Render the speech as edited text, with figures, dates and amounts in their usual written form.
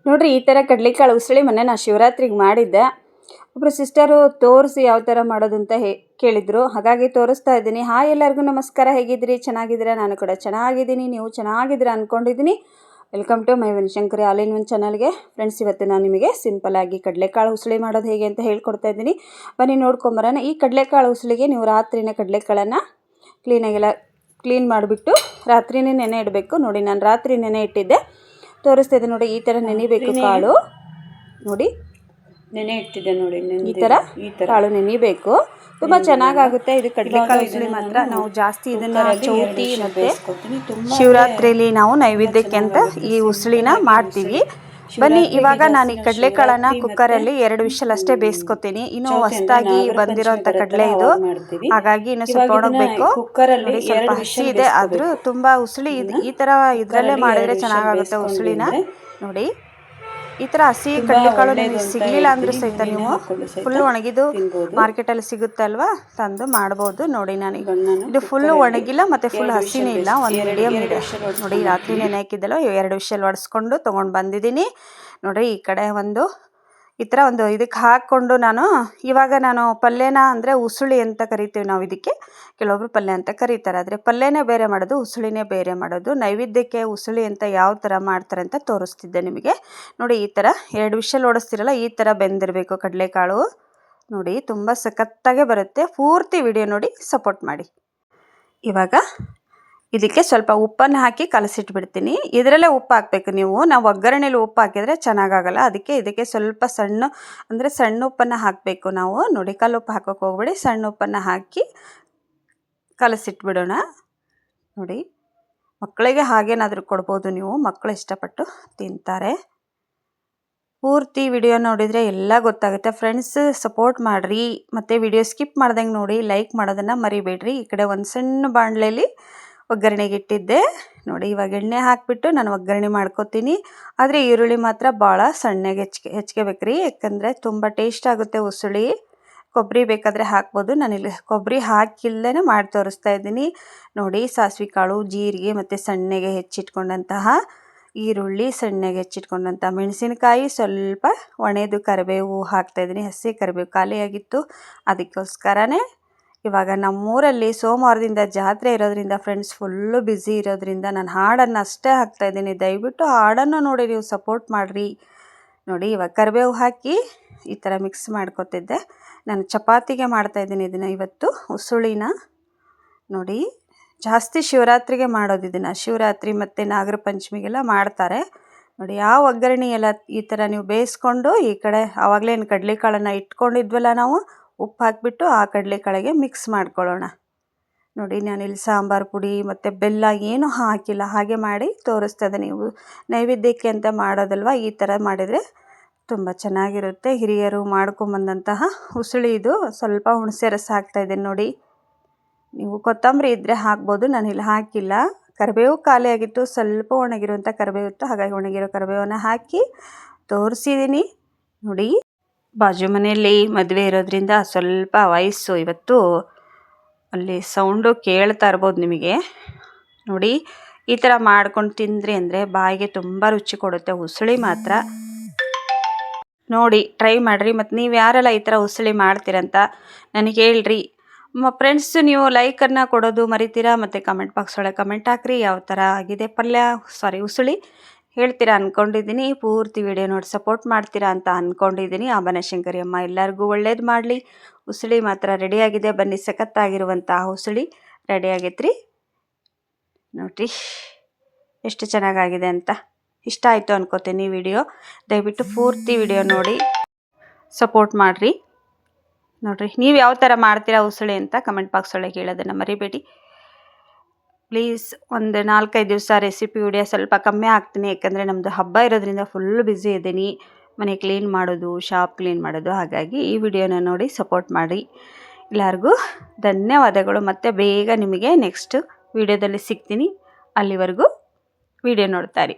ನೋಡ್ರಿ ಈ ಥರ ಕಡಲೆಕಾಳು ಉಸಳಿ ಮೊನ್ನೆ ನಾನು ಶಿವರಾತ್ರಿಗೆ ಮಾಡಿದ್ದೆ. ಒಬ್ಬರು ಸಿಸ್ಟರು ತೋರಿಸಿ ಯಾವ ಥರ ಮಾಡೋದು ಅಂತ ಕೇಳಿದರು. ಹಾಗಾಗಿ ತೋರಿಸ್ತಾ ಇದ್ದೀನಿ. ಹಾಯ್ ಎಲ್ಲರಿಗೂ ನಮಸ್ಕಾರ, ಹೇಗಿದ್ದೀರಿ? ಚೆನ್ನಾಗಿದ್ದೀರಾ? ನಾನು ಕೂಡ ಚೆನ್ನಾಗಿದ್ದೀನಿ, ನೀವು ಚೆನ್ನಾಗಿದ್ದೀರಾ ಅಂದ್ಕೊಂಡಿದ್ದೀನಿ. Welcome to my Banashankari all in one ಚಾನಲ್ಗೆ. ಫ್ರೆಂಡ್ಸ್, ಇವತ್ತು ನಾನು ನಿಮಗೆ ಸಿಂಪಲ್ಲಾಗಿ ಕಡಲೆಕಾಳು ಉಸಳಿ ಮಾಡೋದು ಹೇಗೆ ಅಂತ ಹೇಳ್ಕೊಡ್ತಾ ಇದ್ದೀನಿ. ಬನ್ನಿ ನೋಡ್ಕೊಂಬರೋಣ. ಈ ಕಡಲೆಕಾಳು ಉಸಳಿಗೆ ನೀವು ರಾತ್ರಿನೇ ಕಡಲೆಕಾಳನ್ನು ಕ್ಲೀನ್ ಮಾಡಿಬಿಟ್ಟು ರಾತ್ರಿನೇ ನೆನೆ ಇಡಬೇಕು. ನೋಡಿ, ನಾನು ರಾತ್ರಿ ನೆನೆ ಇಟ್ಟಿದ್ದೆ, ತೋರಿಸ್ತಾ ಇದ್ದೆ ನೋಡಿ. ಈ ಥರ ನೆನಿಬೇಕು ಕಾಳು. ನೋಡಿ, ನೆನೆ ಇಟ್ಟಿದ್ದೆ ನೋಡಿ. ಈ ಥರ ಕಾಳು ನೆನಿಬೇಕು. ತುಂಬ ಚೆನ್ನಾಗಾಗುತ್ತೆ ಇದು ಕಡಲೆಕಾಳು ಉಸಳಿ. ಮಾತ್ರ ನಾವು ಜಾಸ್ತಿ ಇದನ್ನು ಚೌತಿ ಮತ್ತು ಶಿವರಾತ್ರಿಲಿ ನಾವು ನೈವೇದ್ಯಕ್ಕೆ ಅಂತ ಈ ಉಸಳಿನ ಮಾಡ್ತೀವಿ. ಬನ್ನಿ, ಇವಾಗ ನಾನು ಈ ಕಡಲೆಕಾಳನ್ನು ಕುಕ್ಕರಲ್ಲಿ 2 ವಿಷಲ್ ಅಷ್ಟೇ ಬೇಯಿಸ್ಕೊತೀನಿ. ಇನ್ನು ಹೊಸದಾಗಿ ಬಂದಿರೋಂಥ ಕಡಲೆ ಇದು, ಹಾಗಾಗಿ ಇನ್ನು ಸ್ವಲ್ಪ ಒಣಗಬೇಕು. ಕುಕ್ಕರಲ್ಲಿ ಸ್ವಲ್ಪ ಹಸಿ ಇದೆ, ಆದರೂ ತುಂಬ ಉಸಳಿ ಈ ಥರ ಇದರಲ್ಲೇ ಮಾಡಿದರೆ ಚೆನ್ನಾಗಾಗುತ್ತೆ ಉಸಳಿನ. ನೋಡಿ, ಈ ಥರ ಹಸಿ ಕಡಲೆಕಾಳು ನಿಮಗೆ ಸಿಗಲಿಲ್ಲ ಅಂದರೂ ಸಹಿತ ನೀವು ಫುಲ್ಲು ಒಣಗಿದ್ದು ಮಾರ್ಕೆಟಲ್ಲಿ ಸಿಗುತ್ತೆ ಅಲ್ವಾ, ತಂದು ಮಾಡ್ಬೋದು. ನೋಡಿ, ನಾನೀಗ ಇದು ಫುಲ್ಲು ಒಣಗಿಲ್ಲ ಮತ್ತು ಫುಲ್ ಹಸಿನೇ ಇಲ್ಲ, ಒಂದು ಮೀಡಿಯಮ್ ಇದೆ. ನೋಡಿ, ರಾತ್ರಿ ನೆನೆ ಹಾಕಿದ್ದೆಲ್ಲ 2 ವಿಷಲ್ ಒಡಿಸ್ಕೊಂಡು ತೊಗೊಂಡು ಬಂದಿದ್ದೀನಿ. ನೋಡಿ, ಈ ಕಡೆ ಈ ಥರ ಇದಕ್ಕೆ ಹಾಕ್ಕೊಂಡು ಇವಾಗ ನಾನು ಪಲ್ಯನ ಅಂದರೆ ಉಸುಳಿ ಅಂತ ಕರಿತೀವಿ ನಾವು ಇದಕ್ಕೆ. ಕೆಲವೊಬ್ರು ಪಲ್ಯ ಅಂತ ಕರೀತಾರೆ, ಆದರೆ ಪಲ್ಯನೇ ಬೇರೆ ಮಾಡೋದು, ಉಸುಳಿನೇ ಬೇರೆ ಮಾಡೋದು. ನೈವೇದ್ಯಕ್ಕೆ ಉಸುಳಿ ಅಂತ ಯಾವ ಥರ ಮಾಡ್ತಾರೆ ಅಂತ ತೋರಿಸ್ತಿದ್ದೆ ನಿಮಗೆ. ನೋಡಿ, ಈ ಥರ 2 ವಿಷಲ್ ಓಡಿಸ್ತಿರಲ್ಲ, ಈ ಥರ ಬೆಂದಿರಬೇಕು ಕಡಲೆಕಾಳು. ನೋಡಿ, ತುಂಬ ಸಖತ್ತಾಗೆ ಬರುತ್ತೆ. ಪೂರ್ತಿ ವಿಡಿಯೋ ನೋಡಿ ಸಪೋರ್ಟ್ ಮಾಡಿ. ಇವಾಗ ಇದಕ್ಕೆ ಸ್ವಲ್ಪ ಉಪ್ಪನ್ನು ಹಾಕಿ ಕಲಸಿಟ್ಬಿಡ್ತೀನಿ. ಇದರಲ್ಲೇ ಉಪ್ಪು ಹಾಕಬೇಕು ನೀವು. ನಾವು ಒಗ್ಗರಣೆಯಲ್ಲಿ ಉಪ್ಪು ಹಾಕಿದರೆ ಚೆನ್ನಾಗಾಗಲ್ಲ, ಅದಕ್ಕೆ ಇದಕ್ಕೆ ಸ್ವಲ್ಪ ಸಣ್ಣ ಉಪ್ಪನ್ನು ಹಾಕಬೇಕು ನಾವು. ನೋಡಿ, ಕಲ್ಲು ಉಪ್ಪು ಹಾಕೋಕೆ ಹೋಗ್ಬೇಡಿ, ಸಣ್ಣ ಉಪ್ಪನ್ನು ಹಾಕಿ ಕಲಸಿಟ್ಬಿಡೋಣ. ನೋಡಿ, ಮಕ್ಕಳಿಗೆ ಹಾಗೇನಾದರೂ ಕೊಡ್ಬೋದು ನೀವು, ಮಕ್ಕಳು ಇಷ್ಟಪಟ್ಟು ತಿಂತಾರೆ. ಪೂರ್ತಿ ವಿಡಿಯೋ ನೋಡಿದರೆ ಎಲ್ಲ ಗೊತ್ತಾಗುತ್ತೆ. ಫ್ರೆಂಡ್ಸ್, ಸಪೋರ್ಟ್ ಮಾಡಿರಿ, ಮತ್ತು ವಿಡಿಯೋ ಸ್ಕಿಪ್ ಮಾಡ್ದಂಗೆ ನೋಡಿ, ಲೈಕ್ ಮಾಡೋದನ್ನು ಮರಿಬೇಡ್ರಿ. ಈ ಕಡೆ ಒಂದು ಸಣ್ಣ ಬಾಣಲೆಯಲ್ಲಿ ಒಗ್ಗರಣೆಗೆ ಇಟ್ಟಿದ್ದೆ. ನೋಡಿ, ಇವಾಗ ಎಣ್ಣೆ ಹಾಕಿಬಿಟ್ಟು ನಾನು ಒಗ್ಗರಣೆ ಮಾಡ್ಕೊತೀನಿ. ಆದರೆ ಈರುಳ್ಳಿ ಮಾತ್ರ ಭಾಳ ಸಣ್ಣಗೆ ಹೆಚ್ಕೋಬೇಕ್ರಿ, ಯಾಕಂದರೆ ತುಂಬ ಟೇಸ್ಟ್ ಆಗುತ್ತೆ ಉಸುಳಿ. ಕೊಬ್ಬರಿ ಬೇಕಾದರೆ ಹಾಕ್ಬೋದು, ನಾನಿಲ್ಲಿ ಕೊಬ್ಬರಿ ಹಾಕಿಲ್ಲದೇ ಮಾಡಿ ತೋರಿಸ್ತಾ ಇದ್ದೀನಿ. ನೋಡಿ, ಸಾಸಿವೆ ಕಾಳು, ಜೀರಿಗೆ ಮತ್ತು ಸಣ್ಣಗೆ ಹೆಚ್ಚಿಟ್ಕೊಂಡಂತಹ ಈರುಳ್ಳಿ, ಸಣ್ಣಗೆ ಹೆಚ್ಚಿಟ್ಕೊಂಡಂಥ ಮೆಣಸಿನಕಾಯಿ, ಸ್ವಲ್ಪ ಒಣೆದು ಕರಿಬೇವು ಹಾಕ್ತಾಯಿದ್ದೀನಿ. ಹಸಿ ಕರಿಬೇವು ಖಾಲಿಯಾಗಿತ್ತು, ಅದಕ್ಕೋಸ್ಕರನೇ. ಇವಾಗ ನಮ್ಮೂರಲ್ಲಿ ಸೋಮವಾರದಿಂದ ಜಾತ್ರೆ ಇರೋದ್ರಿಂದ ಫ್ರೆಂಡ್ಸ್ ಫುಲ್ಲು ಬ್ಯುಸಿ ಇರೋದ್ರಿಂದ ನಾನು ಹಾಡನ್ನು ಅಷ್ಟೇ ಹಾಕ್ತಾಯಿದ್ದೀನಿ. ದಯವಿಟ್ಟು ಹಾಡನ್ನು ನೋಡಿ ನೀವು ಸಪೋರ್ಟ್ ಮಾಡಿರಿ. ನೋಡಿ, ಇವಾಗ ಕರಿಬೇವು ಹಾಕಿ ಈ ಥರ ಮಿಕ್ಸ್ ಮಾಡ್ಕೊತಿದ್ದೆ. ನಾನು ಚಪಾತಿಗೆ ಮಾಡ್ತಾಯಿದ್ದೀನಿ ಇದನ್ನು ಇವತ್ತು ಉಸುಳಿನ. ನೋಡಿ, ಜಾಸ್ತಿ ಶಿವರಾತ್ರಿಗೆ ಮಾಡೋದು ಇದನ್ನು. ಶಿವರಾತ್ರಿ ಮತ್ತು ನಾಗರ ಪಂಚಮಿಗೆಲ್ಲ ಮಾಡ್ತಾರೆ. ನೋಡಿ, ಆ ಒಗ್ಗರಣೆ ಎಲ್ಲ ಈ ಥರ ನೀವು ಬೇಯಿಸ್ಕೊಂಡು ಈ ಕಡೆ ಆವಾಗಲೇ ಕಡಲೆಕಾಳನ್ನು ಇಟ್ಕೊಂಡಿದ್ವಲ್ಲ ನಾವು, ಉಪ್ಪು ಹಾಕಿಬಿಟ್ಟು ಆ ಕಡಲೆಕಾಳಿಗೆ ಮಿಕ್ಸ್ ಮಾಡ್ಕೊಳ್ಳೋಣ. ನೋಡಿ, ನಾನಿಲ್ಲಿ ಸಾಂಬಾರು ಪುಡಿ ಮತ್ತು ಬೆಲ್ಲ ಏನೂ ಹಾಕಿಲ್ಲ, ಹಾಗೆ ಮಾಡಿ ತೋರಿಸ್ತದೆ. ನೀವು ನೈವೇದ್ಯಕ್ಕೆ ಅಂತ ಮಾಡೋದಲ್ವ, ಈ ಥರ ಮಾಡಿದರೆ ತುಂಬ ಚೆನ್ನಾಗಿರುತ್ತೆ. ಹಿರಿಯರು ಮಾಡ್ಕೊಂಬಂದಂತಹ ಉಸುಳಿ ಇದು. ಸ್ವಲ್ಪ ಹುಣಸೆ ರಸ ಹಾಕ್ತಾಯಿದ್ದೀನಿ. ನೋಡಿ, ನೀವು ಕೊತ್ತಂಬರಿ ಇದ್ದರೆ ಹಾಕ್ಬೋದು, ನಾನಿಲ್ಲಿ ಹಾಕಿಲ್ಲ. ಕರಿಬೇವು ಖಾಲಿಯಾಗಿತ್ತು, ಸ್ವಲ್ಪ ಒಣಗಿರುವಂಥ ಕರಿಬೇವು ಇತ್ತು, ಹಾಗಾಗಿ ಒಣಗಿರೋ ಕರಿಬೇವನ್ನು ಹಾಕಿ ತೋರಿಸಿದ್ದೀನಿ. ನೋಡಿ, ಬಾಜು ಮನೆಯಲ್ಲಿ ಮದುವೆ ಇರೋದ್ರಿಂದ ಸ್ವಲ್ಪ ವಾಯ್ಸು ಇವತ್ತು ಅಲ್ಲಿ ಸೌಂಡು ಕೇಳ್ತಾ ಇರ್ಬೋದು ನಿಮಗೆ. ನೋಡಿ, ಈ ಥರ ಮಾಡ್ಕೊಂಡು ತಿಂದ್ರಿ ಅಂದರೆ ಬಾಯಿಗೆ ತುಂಬ ರುಚಿ ಕೊಡುತ್ತೆ ಉಸುಳಿ ಮಾತ್ರ. ನೋಡಿ, ಟ್ರೈ ಮಾಡಿರಿ. ಮತ್ತು ನೀವು ಯಾರೆಲ್ಲ ಈ ಥರ ಉಸುಳಿ ಮಾಡ್ತೀರಂತ ನನಗೆ ಹೇಳ್ರಿ. ಫ್ರೆಂಡ್ಸ್, ನೀವು ಲೈಕನ್ನು ಕೊಡೋದು ಮರಿತೀರಾ, ಮತ್ತು ಕಮೆಂಟ್ ಬಾಕ್ಸ್ ಒಳಗೆ ಕಮೆಂಟ್ ಹಾಕ್ರಿ ಯಾವ ಥರ ಆಗಿದೆ ಉಸುಳಿ ಹೇಳ್ತೀರಾ ಅಂದ್ಕೊಂಡಿದ್ದೀನಿ. ಪೂರ್ತಿ ವಿಡಿಯೋ ನೋಡಿ ಸಪೋರ್ಟ್ ಮಾಡ್ತೀರಾ ಅಂತ ಅಂದ್ಕೊಂಡಿದ್ದೀನಿ. ಆ ಬನಶಂಕರಿ ಅಮ್ಮ ಎಲ್ಲರಿಗೂ ಒಳ್ಳೇದು ಮಾಡಲಿ. ಉಸುಳಿ ಮಾತ್ರ ರೆಡಿಯಾಗಿದೆ. ಬನ್ನಿ, ಸಖತ್ತಾಗಿರುವಂಥ ಉಸುಳಿ ರೆಡಿ ಆಗೈತ್ರಿ. ನೋಡಿರಿ ಎಷ್ಟು ಚೆನ್ನಾಗಾಗಿದೆ ಅಂತ. ಇಷ್ಟ ಆಯಿತು ಅನ್ಕೋತೀನಿ ವಿಡಿಯೋ. ದಯವಿಟ್ಟು ಪೂರ್ತಿ ವಿಡಿಯೋ ನೋಡಿ ಸಪೋರ್ಟ್ ಮಾಡಿರಿ. ನೋಡಿರಿ, ನೀವು ಯಾವ ಥರ ಮಾಡ್ತೀರಾ ಉಸುಳಿ ಅಂತ ಕಮೆಂಟ್ ಬಾಕ್ಸ್ ಒಳಗೆ ಹೇಳೋದನ್ನು ಮರಿಬೇಡಿ ಪ್ಲೀಸ್. ಒಂದು 4-5 ದಿವಸ ರೆಸಿಪಿ ವಿಡಿಯೋ ಸ್ವಲ್ಪ ಕಮ್ಮಿ ಹಾಕ್ತೀನಿ, ಯಾಕಂದರೆ ನಮ್ಮದು ಹಬ್ಬ ಇರೋದ್ರಿಂದ ಫುಲ್ಲು ಬ್ಯುಸಿ ಇದ್ದೀನಿ. ಮನೆ ಕ್ಲೀನ್ ಮಾಡೋದು, ಶಾಪ್ ಕ್ಲೀನ್ ಮಾಡೋದು, ಹಾಗಾಗಿ ಈ ವಿಡಿಯೋನ ನೋಡಿ ಸಪೋರ್ಟ್ ಮಾಡಿ. ಎಲ್ಲರಿಗೂ ಧನ್ಯವಾದಗಳು. ಮತ್ತು ಬೇಗ ನಿಮಗೆ ನೆಕ್ಸ್ಟ್ ವಿಡಿಯೋದಲ್ಲಿ ಸಿಗ್ತೀನಿ. ಅಲ್ಲಿವರೆಗೂ ವಿಡಿಯೋ ನೋಡ್ತಾಯಿರಿ.